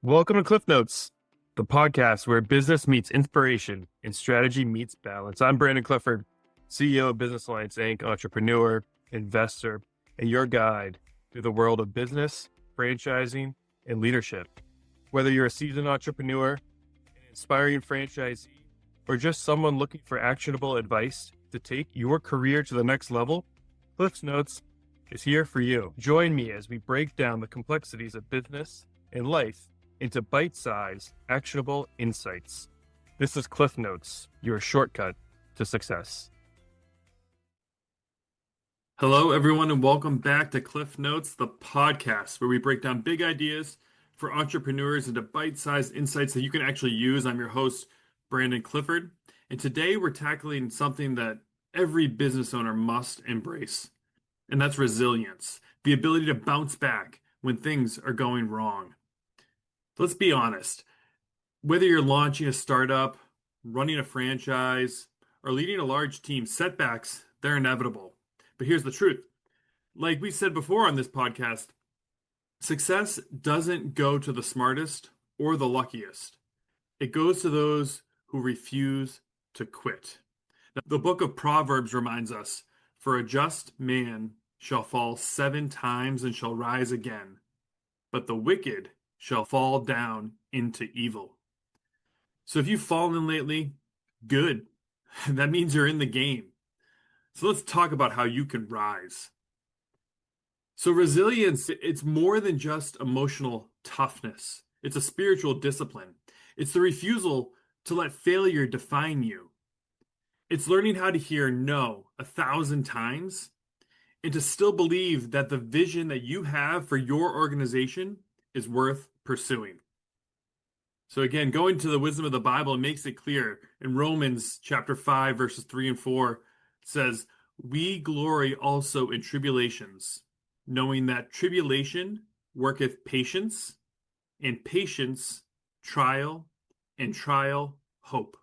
Welcome to Cliff Notes, the podcast where business meets inspiration and strategy meets balance. I'm Brandon Clifford, CEO of Business Alliance Inc., entrepreneur, investor, and your guide through the world of business, franchising, and leadership. Whether you're a seasoned entrepreneur, an inspiring franchisee, or just someone looking for actionable advice to take your career to the next level, Cliff Notes is here for you. Join me as we break down the complexities of business and life into bite-sized, actionable insights. This is Cliff Notes, your shortcut to success. Hello, everyone, and welcome back to Cliff Notes, the podcast where we break down big ideas for entrepreneurs into bite-sized insights that you can actually use. I'm your host, Brandon Clifford, and today we're tackling something that every business owner must embrace, and that's resilience, the ability to bounce back when things are going wrong. Let's be honest. Whether you're launching a startup, running a franchise, or leading a large team, setbacks, they're inevitable. But here's the truth. Like we said before on this podcast, success doesn't go to the smartest or the luckiest. It goes to those who refuse to quit. Now, the book of Proverbs reminds us, "For a just man shall fall 7 times and shall rise again, but the wicked shall fall down into evil." So if you've fallen lately, good. That means you're in the game. So let's talk about how you can rise. So resilience, it's more than just emotional toughness. It's a spiritual discipline. It's the refusal to let failure define you. It's learning how to hear no 1,000 times and to still believe that the vision that you have for your organization is worth pursuing. So again, going to the wisdom of the Bible, it makes it clear. In Romans chapter 5, verses 3 and 4, it says, "We glory also in tribulations, knowing that tribulation worketh patience, and patience trial, and trial hope."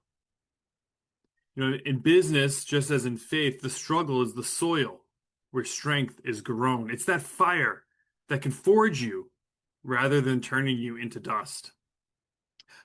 In business, just as in faith, the struggle is the soil where strength is grown. It's that fire that can forge you rather than turning you into dust.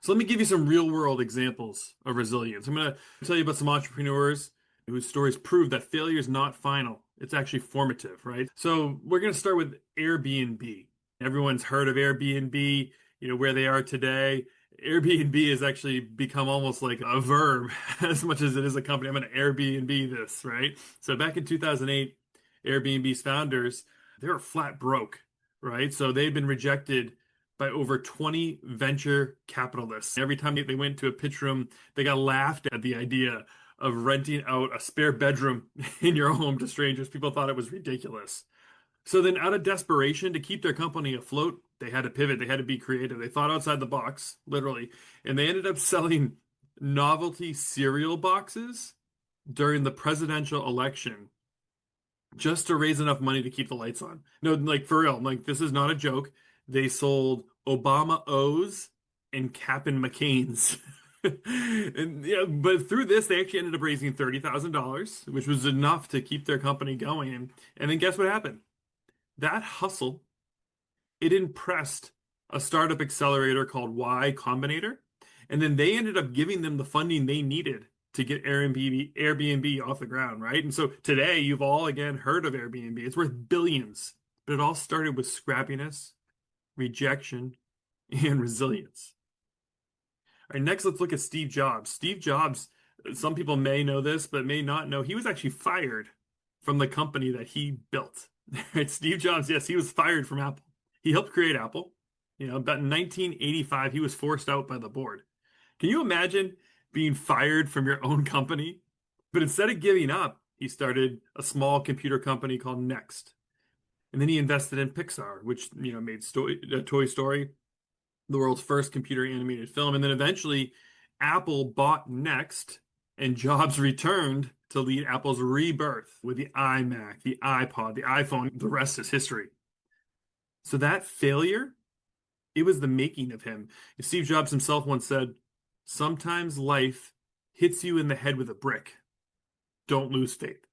So let me give you some real world examples of resilience. I'm going to tell you about some entrepreneurs whose stories prove that failure is not final. It's actually formative, right? So we're going to start with Airbnb. Everyone's heard of Airbnb, where they are today. Airbnb has actually become almost like a verb as much as it is a company. I'm going to Airbnb this, right? So back in 2008, Airbnb's founders, they were flat broke, right? So they'd been rejected by over 20 venture capitalists. Every time they went to a pitch room, they got laughed at the idea of renting out a spare bedroom in your home to strangers. People thought it was ridiculous. So then out of desperation to keep their company afloat, they had to pivot. They had to be creative. They thought outside the box, literally. And they ended up selling novelty cereal boxes during the presidential election just to raise enough money to keep the lights on. No, like for real, like this is not a joke. They sold Obama O's and Cap'n McCain's. And but through this, they actually ended up raising $30,000, which was enough to keep their company going. And then guess what happened? That hustle, it impressed a startup accelerator called Y Combinator. And then they ended up giving them the funding they needed to get Airbnb off the ground, right? And so today, you've all again heard of Airbnb. It's worth billions, but it all started with scrappiness, rejection, and resilience. All right, next, let's look at Steve Jobs. Steve Jobs, some people may know this, but may not know, he was actually fired from the company that he built. Steve Jobs, yes, he was fired from Apple. He helped create Apple. About in 1985, he was forced out by the board. Can you imagine being fired from your own company? But instead of giving up, he started a small computer company called Next. And then he invested in Pixar, which made Toy Story, the world's first computer animated film. And then eventually Apple bought Next and Jobs returned to lead Apple's rebirth with the iMac, the iPod, the iPhone. The rest is history. So that failure, it was the making of him. Steve Jobs himself once said, "Sometimes life hits you in the head with a brick. Don't lose faith."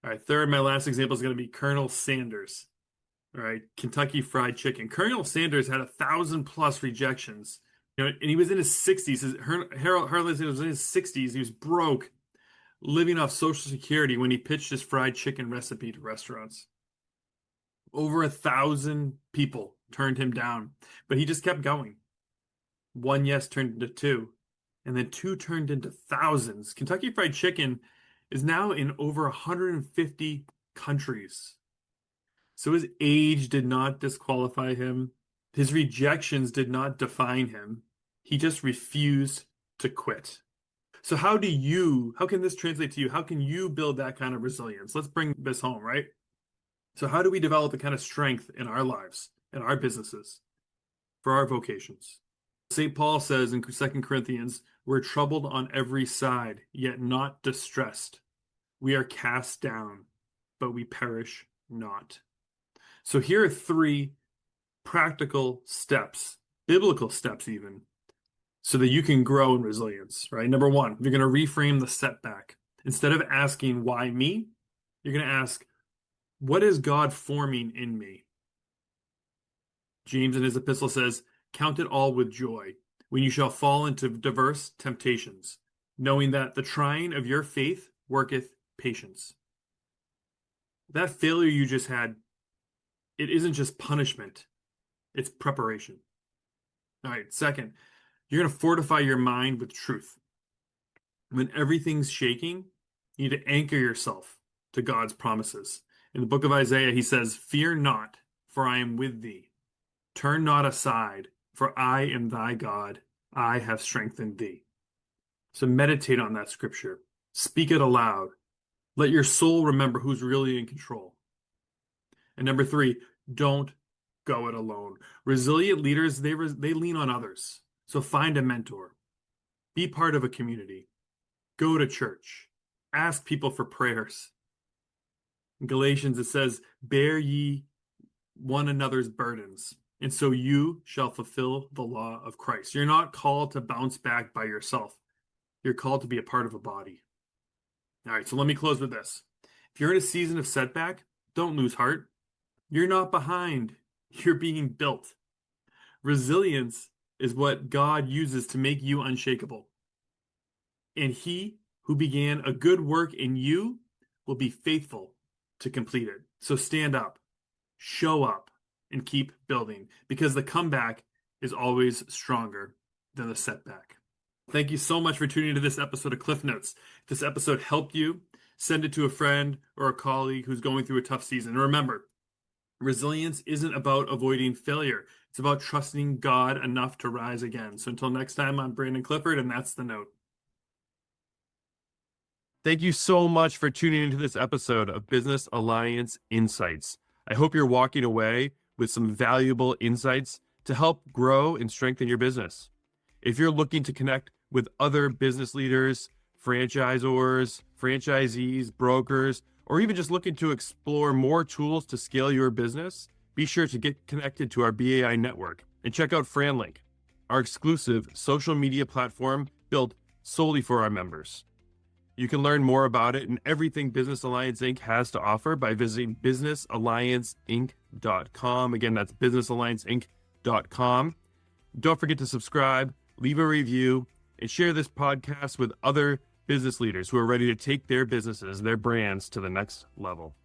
All right, third, my last example is going to be Colonel Sanders. All right, Kentucky Fried Chicken. Colonel Sanders had 1,000+ rejections. And he was in his 60s. Harold was in his 60s. He was broke, living off Social Security when he pitched his fried chicken recipe to restaurants. Over 1,000 people turned him down, but he just kept going. One yes turned into two, and then two turned into thousands. Kentucky Fried Chicken is now in over 150 countries. So his age did not disqualify him. His rejections did not define him. He just refused to quit. So how can this translate to you? How can you build that kind of resilience? Let's bring this home, right? So how do we develop the kind of strength in our lives, in our businesses, for our vocations? St. Paul says in 2 Corinthians, we're troubled on every side, yet not distressed. We are cast down, but we perish not. So here are 3 practical steps, biblical steps even, so that you can grow in resilience, right? Number 1, you're going to reframe the setback. Instead of asking, why me? You're going to ask, what is God forming in me? James in his epistle says, count it all with joy when you shall fall into diverse temptations, knowing that the trying of your faith worketh patience. That failure you just had, it isn't just punishment, it's preparation. All right, second, you're going to fortify your mind with truth. When everything's shaking, you need to anchor yourself to God's promises. In the book of Isaiah, he says, fear not, for I am with thee. Turn not aside, for I am thy God. I have strengthened thee. So meditate on that scripture. Speak it aloud. Let your soul remember who's really in control. And number 3, don't go it alone. Resilient leaders, they lean on others. So find a mentor. Be part of a community. Go to church. Ask people for prayers. In Galatians, it says, bear ye one another's burdens, and so you shall fulfill the law of Christ. You're not called to bounce back by yourself. You're called to be a part of a body. All right, so let me close with this. If you're in a season of setback, don't lose heart. You're not behind. You're being built. Resilience is what God uses to make you unshakable. And he who began a good work in you will be faithful to complete it. So stand up, show up, and keep building, because the comeback is always stronger than the setback. Thank you so much for tuning into this episode of Cliff Notes. If this episode helped you, send it to a friend or a colleague who's going through a tough season. And remember, resilience isn't about avoiding failure. It's about trusting God enough to rise again. So until next time, I'm Brandon Clifford, and that's the note. Thank you so much for tuning into this episode of Business Alliance Insights. I hope you're walking away with some valuable insights to help grow and strengthen your business. If you're looking to connect with other business leaders, franchisors, franchisees, brokers, or even just looking to explore more tools to scale your business, be sure to get connected to our BAI network and check out FranLink, our exclusive social media platform built solely for our members. You can learn more about it and everything Business Alliance Inc. has to offer by visiting businessallianceinc.com. Again, that's businessallianceinc.com. Don't forget to subscribe, leave a review, and share this podcast with other business leaders who are ready to take their businesses, their brands to the next level.